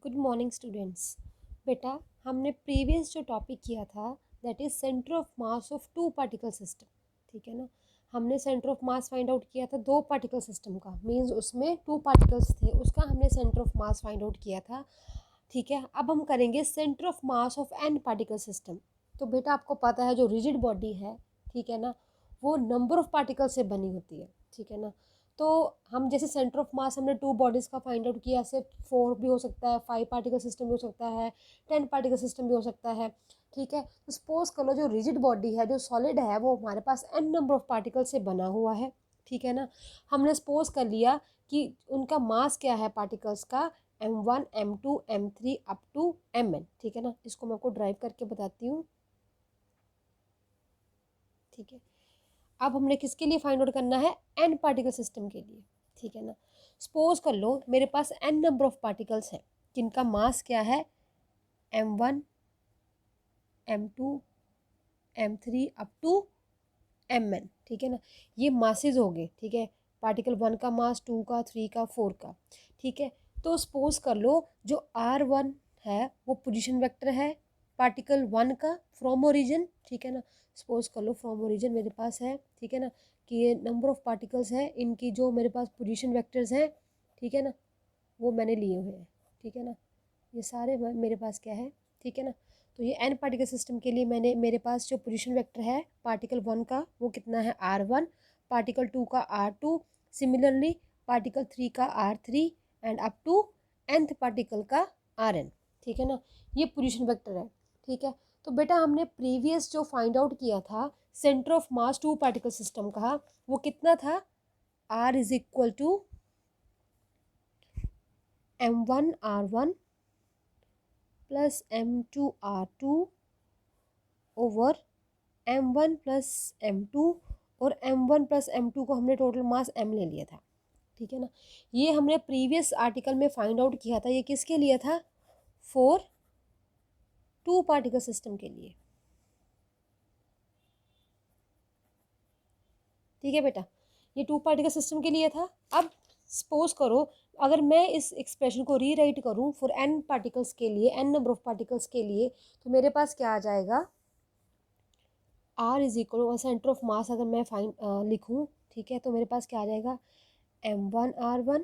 Good morning students. बेटा, हमने previous जो टॉपिक किया था that is centre of mass of two particle system. ठीक है ना। हमने centre of mass find out किया था दो पार्टिकल सिस्टम का, मींस उसमें टू पार्टिकल्स थे, उसका हमने centre of mass find out किया था। ठीक है, अब हम करेंगे centre of mass of N particle system. तो बेटा आपको पता है जो रिजिड बॉडी है, ठीक है ना, वो नंबर ऑफ पार्टिकल से बनी होती है। ठीक है ना। तो हम जैसे सेंटर ऑफ मास हमने टू बॉडीज़ का फाइंड आउट किया, ऐसे 4 भी हो सकता है, 5 पार्टिकल सिस्टम भी हो सकता है, 10 पार्टिकल सिस्टम भी हो सकता है। ठीक है, तो सपोज कर लो जो रिजिड बॉडी है, जो सॉलिड है, वो हमारे पास एन नंबर ऑफ पार्टिकल से बना हुआ है। ठीक है ना। हमने सपोज कर लिया कि उनका मास क्या है पार्टिकल्स का, M1 M2 M3 up to Mn। ठीक है ना, इसको मैं आपको ड्राइव करके बताती हूँ। ठीक है, अब हमने किसके लिए फाइंड आउट करना है, एन पार्टिकल सिस्टम के लिए। ठीक है ना। सपोज कर लो मेरे पास एन नंबर ऑफ पार्टिकल्स हैं जिनका मास क्या है, M1 M2 M3 up to Mn। ठीक है ना, ये मासेज हो गए। ठीक है, पार्टिकल 1 का मास, 2 का, 3 का, 4 का। ठीक है, तो सपोज कर लो जो R1 है वो पोजीशन वेक्टर है पार्टिकल 1 का फ्रॉम ओरिजिन। ठीक है ना, सपोज कर लो फ्रॉम ओरिजिन मेरे पास है। ठीक है ना, कि ये नंबर ऑफ पार्टिकल्स हैं, इनकी जो मेरे पास पोजीशन वेक्टर्स हैं, ठीक है ना, वो मैंने लिए हुए हैं। ठीक है ना, ये सारे मेरे पास क्या है। ठीक है ना, तो ये एन पार्टिकल सिस्टम के लिए मेरे पास जो पोजीशन वेक्टर है पार्टिकल 1 का वो कितना है, R1, पार्टिकल 2 का R2, सिमिलरली पार्टिकल 3 का R3 and up to nth particle का Rn। ठीक है ना, ये पोजीशन वेक्टर है। ठीक है, तो बेटा हमने प्रीवियस जो फाइंड आउट किया था centre of mass two particle system का, वो कितना था, R is equal to M1R1 plus M2R2 over M1 plus M2, और M1 प्लस M2 को हमने टोटल मास M ले लिया था। ठीक है ना, ये हमने प्रीवियस आर्टिकल में फाइंड आउट किया था। ये किसके लिए था, फॉर टू पार्टिकल सिस्टम के लिए। ठीक है बेटा, ये टू पार्टिकल सिस्टम के लिए था। अब सपोज करो अगर मैं इस एक्सप्रेशन को रीराइट करूं फॉर एन पार्टिकल्स के लिए, एन नंबर ऑफ पार्टिकल्स के लिए, तो मेरे पास क्या आ जाएगा, R is equal centre of mass अगर मैं लिखूं, ठीक है, तो मेरे पास क्या आ जाएगा, M1R1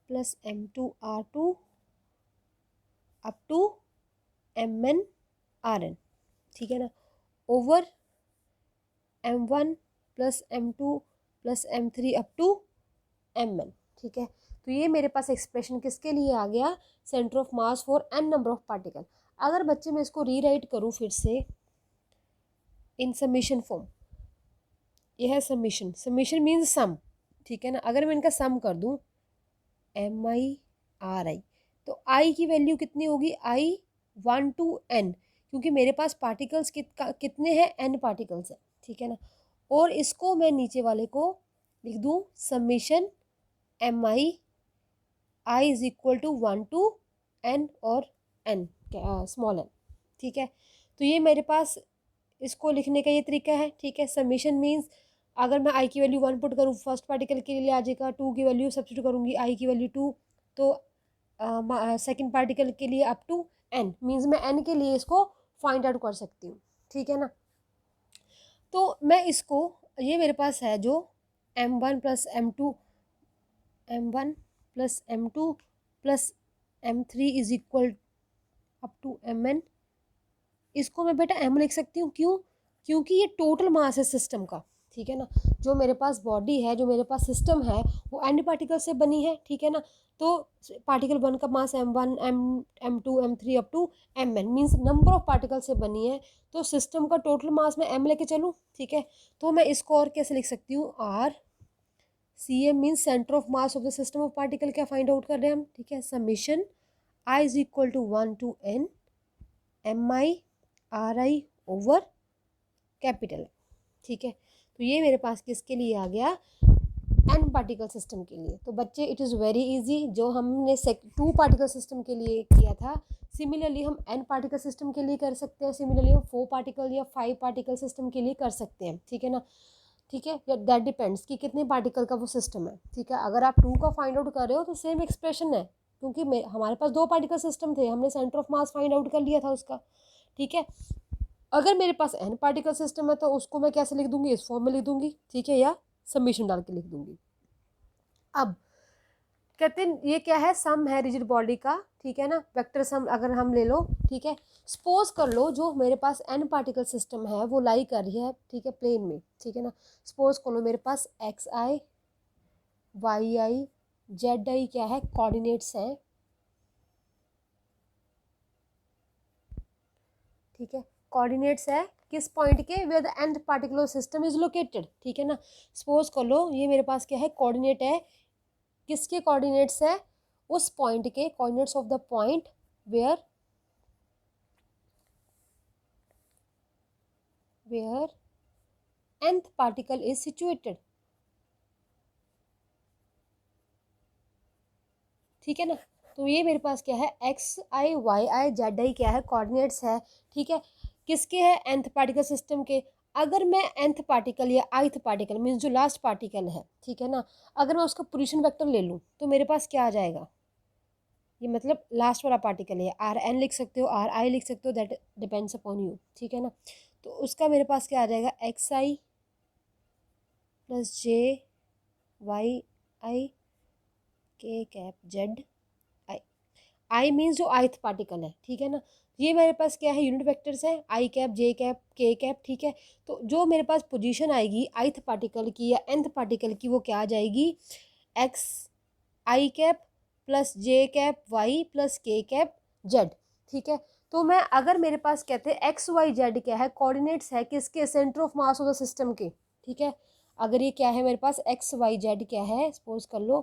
plus M2R2 up to MnRn। ठीक है ना, over M1 plus M2 plus M3 up to Mn। ठीक है, तो ये मेरे पास एक्सप्रेशन किसके लिए आ गया, centre of mass for N number of particle. अगर बच्चे मैं इसको रीराइट करूँ फिर से इन समीशन फॉर्म, यह है समीशन, समीशन मीन्स सम। ठीक है ना, अगर मैं इनका सम कर दूं MI RI, तो I की वैल्यू कितनी होगी, I 1 to N, क्योंकि मेरे पास पार्टिकल्स कितने हैं, N पार्टिकल्स हैं। ठीक है ना, और इसको मैं नीचे वाले को लिख दूं summation MI is equal to 1 to N और N स्मॉल n। ठीक है, तो ये मेरे पास इसको लिखने का ये तरीका है। ठीक है, समीशन मीन्स अगर मैं आई की वैल्यू 1 पुट करूँ फर्स्ट पार्टिकल के लिए आ जाएगा, 2 की वैल्यू सब्सिट्यूट करूँगी आई की वैल्यू 2, तो सेकंड पार्टिकल के लिए अप टू n, मीन्स मैं n के लिए इसको फाइंड आउट कर सकती हूँ। ठीक है ना, तो मैं इसको, ये मेरे पास है जो M1 plus M2 M1 plus M2 plus M3 is equal up to Mn, इसको मैं बेटा M लिख सकती हूँ। क्यों, क्योंकि ये टोटल मास है सिस्टम का। ठीक है ना, जो मेरे पास बॉडी है, जो मेरे पास सिस्टम है, वो एन पार्टिकल से बनी है। ठीक है ना, तो पार्टिकल 1 का mass M1 M2 M3 up to Mn, means number of particle से बनी है। तो सिस्टम का टोटल मास मैं M लेके चलूँ। ठीक है, तो मैं इसको और कैसे लिख सकती हूँ, RCM means centre of mass of the system of particle, क्या फाइंड आउट कर रहे हैं हम। ठीक है, summation I is equal to 1 to N MI RI over capital. ठीक है, तो ये मेरे पास किसके लिए आ गया, एन पार्टिकल सिस्टम के लिए। तो बच्चे इट इज़ वेरी इजी, जो हमने टू पार्टिकल सिस्टम के लिए किया था, सिमिलरली हम एन पार्टिकल सिस्टम के लिए कर सकते हैं, सिमिलरली हम 4 पार्टिकल या 5 पार्टिकल सिस्टम के लिए कर सकते हैं। ठीक है ना, ठीक है, दैट डिपेंड्स कि कितने पार्टिकल का वो सिस्टम है। ठीक है, अगर आप 2 का फाइंड आउट कर रहे हो तो सेम एक्सप्रेशन है, क्योंकि हमारे पास 2 पार्टिकल सिस्टम थे, हमने centre of mass find out कर लिया था उसका, ठीक है। अगर मेरे पास n पार्टिकल सिस्टम है तो उसको मैं कैसे लिख दूंगी, इस फॉर्म में लिख दूंगी, ठीक है, या समीशन डाल के लिख दूंगी। अब कहते हैं ये क्या है, सम है रिजिड बॉडी का, ठीक है ना, वेक्टर सम अगर हम ले लो, ठीक है। सपोज कर लो जो मेरे पास n पार्टिकल सिस्टम है वो लाई कर रही है, ठीक है, प्लेन में, ठीक है ना। सपोज कर लो मेरे पास X I Y I Z I क्या है, कोऑर्डिनेट्स हैं, ठीक है, कोऑर्डिनेट्स है किस पॉइंट के, where the nth particular system is located, ठीक है ना। सपोज कर लो ये मेरे पास क्या है, कोऑर्डिनेट है, किसके कोऑर्डिनेट्स है, उस पॉइंट के, coordinates of the point where nth particle is situated, ठीक है ना। तो ये मेरे पास क्या है, X I Y I Z I क्या है, कोऑर्डिनेट्स है, ठीक है, किसके है, nth पार्टिकल सिस्टम के। अगर मैं nth पार्टिकल या ith पार्टिकल मीन्स जो लास्ट पार्टिकल है, ठीक है ना, अगर मैं उसका पोजीशन वेक्टर ले लूँ तो मेरे पास क्या आ जाएगा, ये मतलब लास्ट वाला पार्टिकल है, आर एन लिख सकते हो, आर आई लिख सकते हो, दैट डिपेंड्स अपॉन यू, ठीक है ना। तो उसका मेरे पास क्या आ जाएगा, एक्स आई प्लस जे वाई आई के cap Z I, I means जो आइथ पार्टिकल है, ठीक है ना। ये मेरे पास क्या है, यूनिट वेक्टर्स है, आई कैप जे कैप के कैप, ठीक है। तो जो मेरे पास पोजीशन आएगी आइथ पार्टिकल की या nth पार्टिकल की, वो क्या आ जाएगी, x I cap plus J cap Y plus K cap Z, ठीक है। तो मैं अगर मेरे पास कहते हैं एक्स वाई जेड क्या है, कोऑर्डिनेट्स है किसके, centre of mass of the system के, ठीक है। अगर ये क्या है मेरे पास एक्स वाई जेड क्या है, सपोज कर लो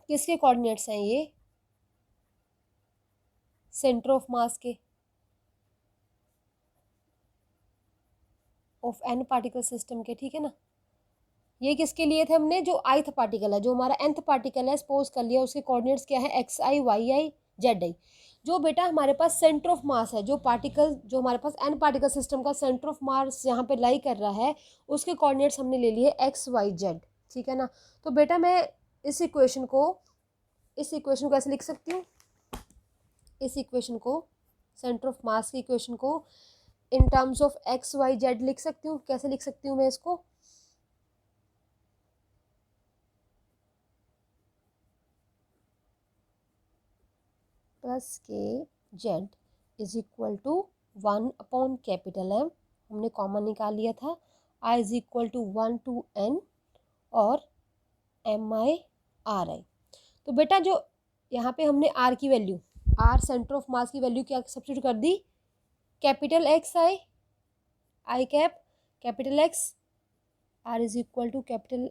किसके कोऑर्डिनेट्स हैं, ये सेंटर ऑफ मास के ऑफ एन पार्टिकल सिस्टम के, ठीक है ना। ये किसके लिए थे हमने, जो आइथ पार्टिकल है, जो हमारा nth पार्टिकल है, सपोज कर लिया उसके कोऑर्डिनेट्स क्या है, X I Y I Z I. जो बेटा हमारे पास सेंटर ऑफ मास है, जो पार्टिकल जो हमारे पास n पार्टिकल सिस्टम का सेंटर ऑफ मास यहाँ पे लाई कर रहा है, उसके कोऑर्डिनेट्स हमने ले लिए एक्स वाई जेड, ठीक है ना। तो बेटा मैं इस इक्वेशन को ऐसे लिख सकती हूँ, इस इक्वेशन को, सेंटर ऑफ मास की इक्वेशन को in terms of X Y Z लिख सकती हूँ। कैसे लिख सकती हूँ मैं इसको, plus K Z is equal to 1 capital M, हमने कॉमन निकाल लिया था, I is equal to 1 to n और एम आई आर आई। तो बेटा जो यहाँ पे हमने आर की value, R centre of mass की वैल्यू क्या सब्स्टिट्यूट कर दी, capital X I I cap capital X, R is equal to capital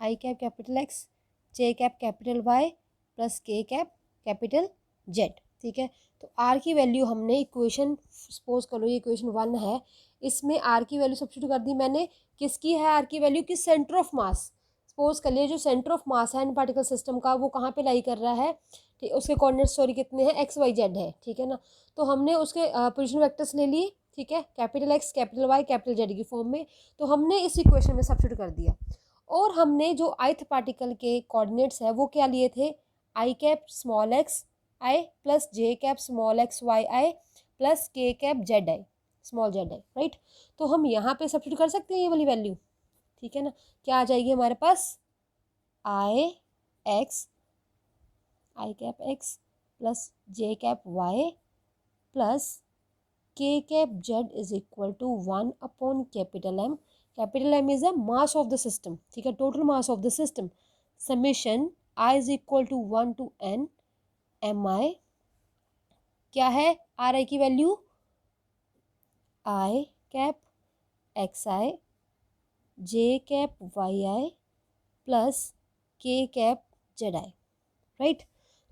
I cap capital X, J cap capital Y plus K cap capital Z, ठीक है। तो are की value हमने equation, suppose करो ये इक्वेशन 1 है, इसमें आर की वैल्यू सब्स्टिट्यूट कर दी मैंने, किसकी है आर की वैल्यू, किस सेंटर ऑफ मास, सपोज कर लिए जो सेंटर ऑफ मास है इन पार्टिकल सिस्टम का वो कहाँ पे लाई कर रहा है, ठीक, उसके कोऑर्डिनेट सॉरी कितने हैं, एक्स वाई जेड है, ठीक है ना। तो हमने उसके पोजिशन वेक्टर्स ले लिए, ठीक है, capital X capital Y capital Z की फॉर्म में, तो हमने इस इक्वेशन में सब्स्टिट्यूट कर दिया। और हमने जो आइथ पार्टिकल के कोऑर्डिनेट्स है वो क्या लिए थे, आई cap small x I plus J cap small x Y I plus K cap Z I small Z I, right. तो हम यहाँ पे सब्स्टिट्यूट कर सकते हैं ये वाली वैल्यू, ठीक है ना। क्या आ जाएगी हमारे पास, I X I cap X plus J cap Y plus K cap Z is equal to 1 capital M, capital M is a mass of the system, ठीक है, total mass of the system, summation I is equal to 1 to n M I, क्या है R I की value, I cap X I J cap Y I plus K cap Z I, right.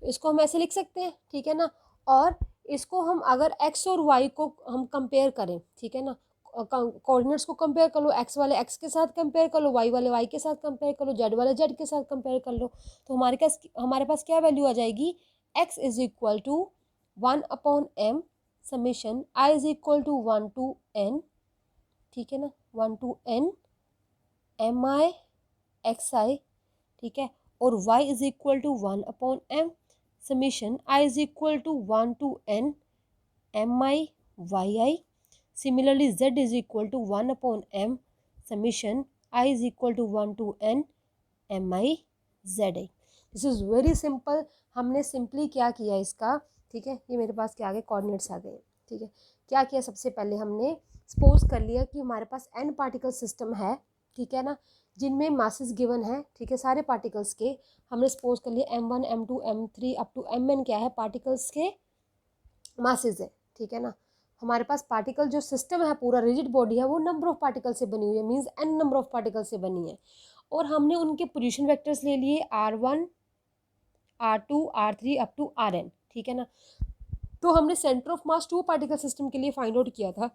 इसको हम ऐसे लिख सकते हैं, ठीक है ना। और इसको हम अगर x और y को हम कंपेयर करें, ठीक है ना, कोऑर्डिनेट्स को कंपेयर कर लो, x वाले x के साथ कंपेयर कर लो, y वाले y के साथ कंपेयर कर लो, z वाले z के साथ कंपेयर कर लो, तो हमारे पास क्या वैल्यू आ जाएगी, x is equal to 1/m summation i is equal to 1 to n, ठीक है ना, 1 to n M I X I, ठीक है, और y is equal to 1/m summation i is equal to 1 to n mi yi. Similarly z is equal to 1/m summation I is equal to 1 to n mi zi. This is very simple. हमने simply क्या किया इसका, ठीक है, ये मेरे पास क्या आ गए, कोऑर्डिनेट्स आ गए. ठीक है, क्या किया, सबसे पहले हमने सपोज कर लिया कि हमारे पास n पार्टिकल सिस्टम है, ठीक है ना, जिनमें मासेस गिवन है, ठीक है, सारे पार्टिकल्स के. हमने सपोज कर लिया m1 m2 m3 up to mn क्या है, पार्टिकल्स के मासेस है. ठीक है ना, हमारे पास पार्टिकल जो सिस्टम है, पूरा रिजिड बॉडी है, वो नंबर ऑफ पार्टिकल से बनी हुई है, means n number of particle से बनी है. और हमने उनके पोजीशन वेक्टर्स ले लिए r1 r2 r3 up to rn. ठीक है ना, तो हमने centre of mass 2 particle system के लिए फाइंड आउट किया था.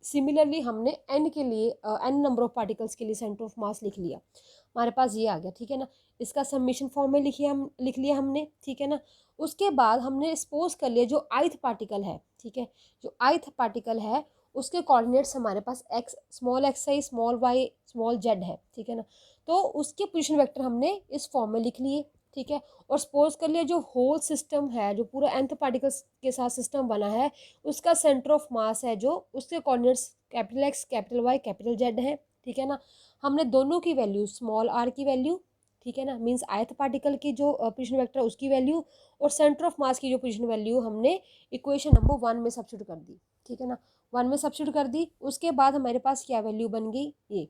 सिमिलरली हमने n के लिए n नंबर ऑफ पार्टिकल्स के लिए सेंटर ऑफ मास लिख लिया. हमारे पास ये आ गया. ठीक है ना, इसका समीशन फॉर्म में लिख लिया हमने. ठीक है ना, उसके बाद हमने सपोज कर लिया जो ith पार्टिकल है, ठीक है, जो ith पार्टिकल है उसके कोऑर्डिनेट्स हमारे पास x, small xi, small y, small z है. ठीक है ना, तो उसके पोजीशन वेक्टर हमने इस फॉर्म में लिख लिए. ठीक है, और सपोज कर लिया जो होल सिस्टम है, जो पूरा nth पार्टिकल्स के साथ सिस्टम बना है, उसका सेंटर ऑफ मास है जो, उसके coordinates capital X, capital Y, capital Z है. ठीक है ना, हमने दोनों की वैल्यू, स्मॉल r की वैल्यू, ठीक है ना, मींस ith पार्टिकल की जो पोजीशन वेक्टर है उसकी वैल्यू, और सेंटर ऑफ मास की जो पोजीशन वैल्यू हमने इक्वेशन नंबर 1 में सब्स्टिट्यूट कर दी. ठीक है ना, 1 में सब्स्टिट्यूट कर दी. उसके बाद हमारे पास क्या वैल्यू बन गई, ये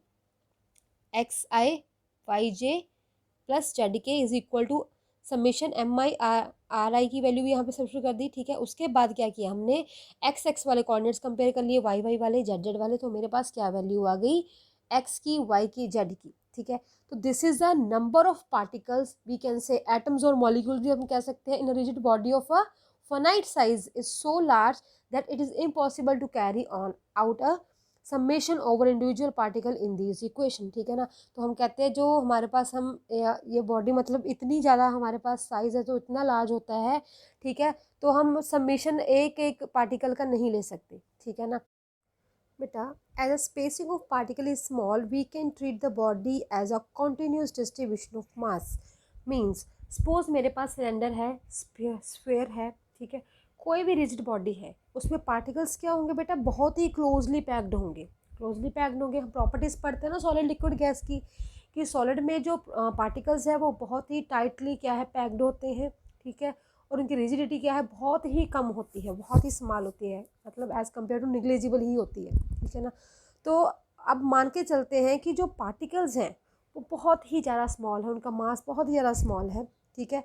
xi yj plus Z K is equal to summation mi ri की वैल्यू भी यहाँ पे सब्स्टिट्यूट कर दी. ठीक है, उसके बाद क्या किया हमने, x वाले कोऑर्डिनेट्स कंपेयर कर लिए y वाले, z वाले. तो मेरे पास क्या वैल्यू आ गई, x की, y की, z की. ठीक है, तो this is the number of particles, we can say atoms और मॉलिक्यूल्स भी हम कह सकते हैं, in a rigid body of a finite size is so large that it is impossible to carry on out a summation over individual particle in these equation. ठीक है ना, तो हम कहते हैं जो हमारे पास हम ये बॉडी मतलब इतनी ज़्यादा हमारे पास साइज़ है, तो इतना लार्ज होता है. ठीक है, तो हम समेशन एक एक पार्टिकल का नहीं ले सकते. ठीक है ना बेटा, as a spacing of particle is small we can treat the body as a continuous distribution of mass. Means suppose मेरे पास सिलेंडर है, स्फीयर है, ठीक है, कोई भी रिजिड बॉडी है, उसमें पार्टिकल्स क्या होंगे बेटा, बहुत ही क्लोजली पैक्ड होंगे. क्लोजली पैक्ड होंगे. हम प्रॉपर्टीज़ पढ़ते हैं ना सॉलिड लिक्विड गैस की, कि सॉलिड में जो पार्टिकल्स है वो बहुत ही टाइटली क्या है, पैक्ड होते हैं. ठीक है, और उनकी रिजिडिटी क्या है, बहुत ही कम होती है, बहुत ही स्मॉल होती है, मतलब एज़ कम्पेयर टू निग्लेजिबल ही होती है. ठीक है ना, तो अब मान के चलते हैं कि जो पार्टिकल्स हैं वो बहुत ही ज़्यादा स्मॉल है, उनका मास बहुत ही ज़्यादा स्मॉल है. ठीक है,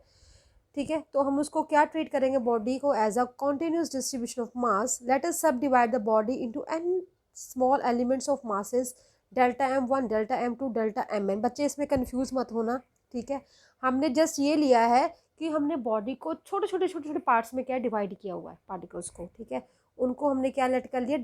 ठीक है, तो हम उसको क्या ट्रीट करेंगे, बॉडी को as a continuous distribution of mass. Let us subdivide the body into n small elements of masses, delta m1, delta m2, delta mn. बच्चे इसमें कंफ्यूज मत होना. ठीक है, हमने जस्ट ये लिया है कि हमने बॉडी को छोटे छोटे पार्ट्स में क्या डिवाइड किया हुआ है, पार्टिकल्स को. ठीक है, उनको हमने क्या लेट कर लिया,